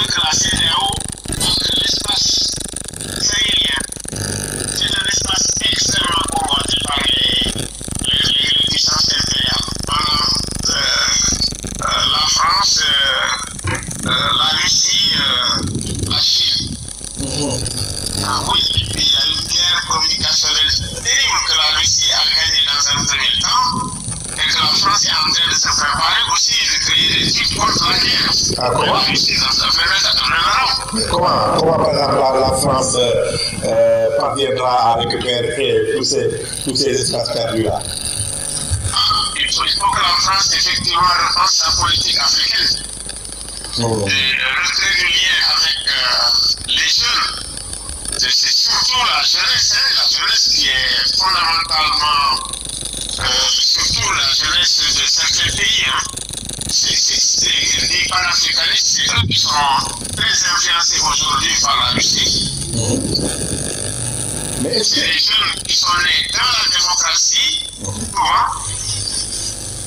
savez que la CEDEAO, l'espace sahélien, c'est un espace extrêmement convoité par les puissances impériales. La France, la Russie, la Chine. Ah oui, et puis il y a une guerre communicationnelle terrible que la Russie a gagnée dans un premier temps. Et que la France est en train de se préparer aussi de créer des trucs contre la guerre. Ah, comment? La Russie, ça fait Mais comment par exemple la France parviendra à récupérer tous ces espaces perdus-là? Il faut que la France effectivement repense sa politique africaine. Et retrait du lien avec les jeunes. C'est surtout la jeunesse qui est fondamentalement, surtout la jeunesse de certains pays. Les panafricanistes, c'est eux qui sont très influencés aujourd'hui par la Russie. C'est les jeunes qui sont nés dans la démocratie,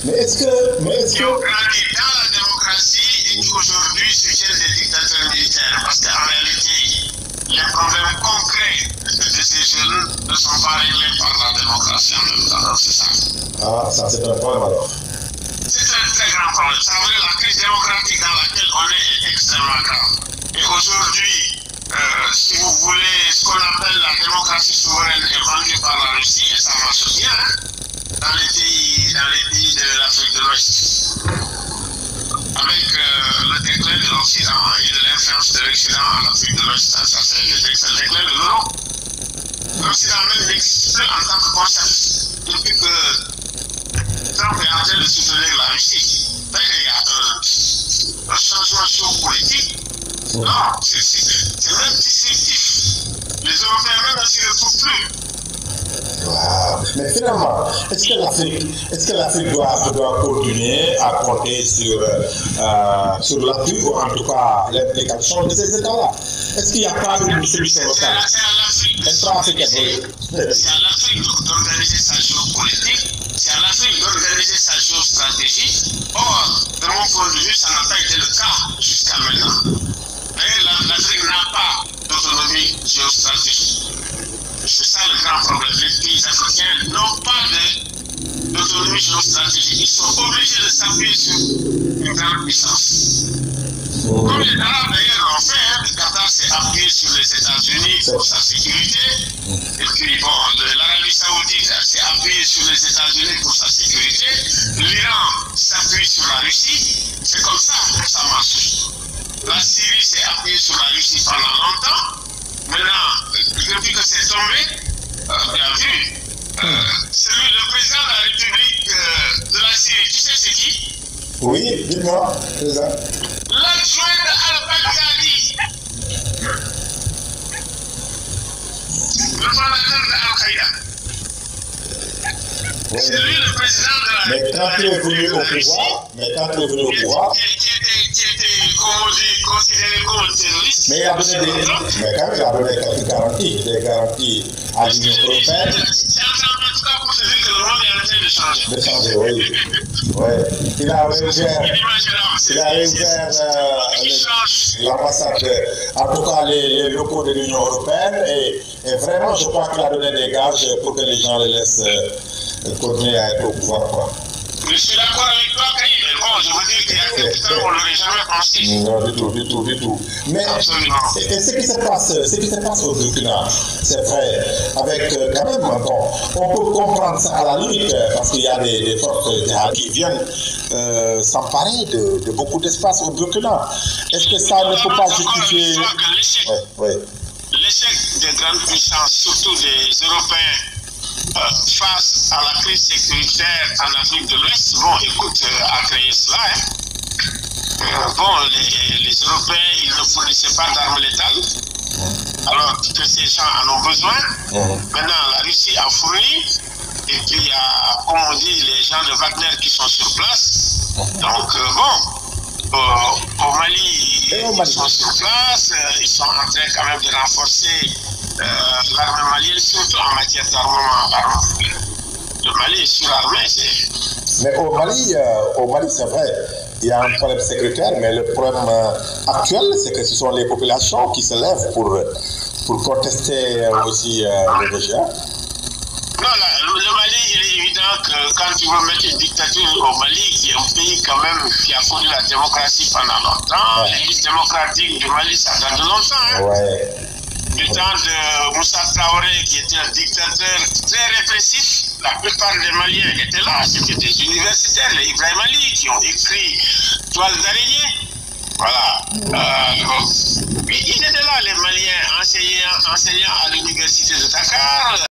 qui ont grandi dans la démocratie et qui aujourd'hui soutiennent des dictateurs militaires. Parce qu'en réalité, les problèmes concrets de ces jeunes ne sont pas réglés par la démocratie en même temps. C'est ça. Ah, ça c'est un problème alors. C'est un très grand problème. Ça veut dire la crise démocratique dans laquelle on est extrêmement grave. Et aujourd'hui, si vous voulez, ce qu'on appelle la démocratie souveraine est vendue par la Russie, et ça marche bien, dans les pays de l'Afrique de l'Ouest. Avec le déclin de l'Occident et de l'influence de l'Occident en Afrique de l'Ouest, ça c'est le déclin de l'euro. L'Occident même n'existe plus en tant que concept depuis que Trump est en train de soutenir la Russie. Il y a un changement géopolitique. Non, c'est même disruptif. Les Européens même ne s'y retrouvent plus. Wow. Mais finalement, est-ce que l'Afrique doit continuer à compter sur l'appui ou en tout cas l'implication de ces États-là? Est-ce qu'il n'y a pas une solution locale? C'est à l'Afrique d'organiser sa géopolitique, c'est à l'Afrique d'organiser sa géostratégie. Or, de mon point de vue, ça n'a pas été le cas jusqu'à maintenant. L'Afrique n'a pas d'autonomie géostratégique. C'est ça le grand problème. Les pays africains n'ont pas d'autonomie géostratégique. Ils sont obligés de s'appuyer sur une grande puissance. Comme les Arabes d'ailleurs l'ont fait, le Qatar s'est appuyé sur les États-Unis pour sa sécurité. Et puis bon, l'Arabie Saoudite s'est appuyée sur les États-Unis pour sa sécurité. L'Iran s'appuie sur la Russie. C'est comme ça que ça marche. La Syrie s'est appuyée sur la Russie pendant longtemps. Maintenant, depuis que c'est tombé, bien vu, le président de la République de la Syrie, tu sais c'est qui? Oui, dites-moi, président. L'adjoint de Al-Baghdadi, le fondateur de Al-Qaïda. Oui. C'est lui le président de la Mais quand il est venu au pouvoir, qui était considéré comme un terroriste. mais il a donné quelques garanties, des garanties à l'Union européenne. C'est en tout cas pour te dire que le monde est en train de changer. De changer, oui. Ouais. Il a réouvert l'ambassade, en tout cas les locaux de l'Union européenne, et vraiment, je crois qu'il a donné des gages pour que les gens les laissent continuer à être au pouvoir, quoi. Je suis d'accord avec toi, Kaï, mais bon, je veux dire qu'il y a quelques temps, on ne l'aurait jamais pensé. Non, du tout. Mais ce qui se passe au Burkina, c'est vrai, avec quand même, bon, on peut comprendre ça à la limite, parce qu'il y a des forces qui viennent s'emparer de beaucoup d'espace au Burkina. Est-ce que ça ne peut pas justifier... L'échec des grandes puissances, surtout des Européens, face à la crise sécuritaire en Afrique de l'Ouest, bon, écoute, a créé cela. Les Européens, ils ne fournissaient pas d'armes létales, alors que ces gens en ont besoin. Maintenant, la Russie a fourni, et puis il y a, comme on dit, les gens de Wagner qui sont sur place. Donc, au Mali, ils sont sur place, ils sont en train quand même de renforcer l'armée malienne, surtout en matière d'armement. Le Mali est surarmé, Mais au Mali, c'est vrai, il y a un problème sécuritaire, mais le problème actuel, c'est que ce sont les populations qui se lèvent pour contester aussi le régime. Non, le Mali, il est évident que quand tu veux mettre une dictature au Mali, qui est un pays quand même qui a connu la démocratie pendant longtemps, l'élite démocratique du Mali, ça date de longtemps. Hein? Ouais. Du temps de Moussa Traoré, qui était un dictateur très répressif, la plupart des Maliens étaient là. C'était des universitaires, les Ibrahim Ali, qui ont écrit Toile d'araignée. Voilà. Puis ils étaient là, les Maliens, enseignants à l'université de Dakar.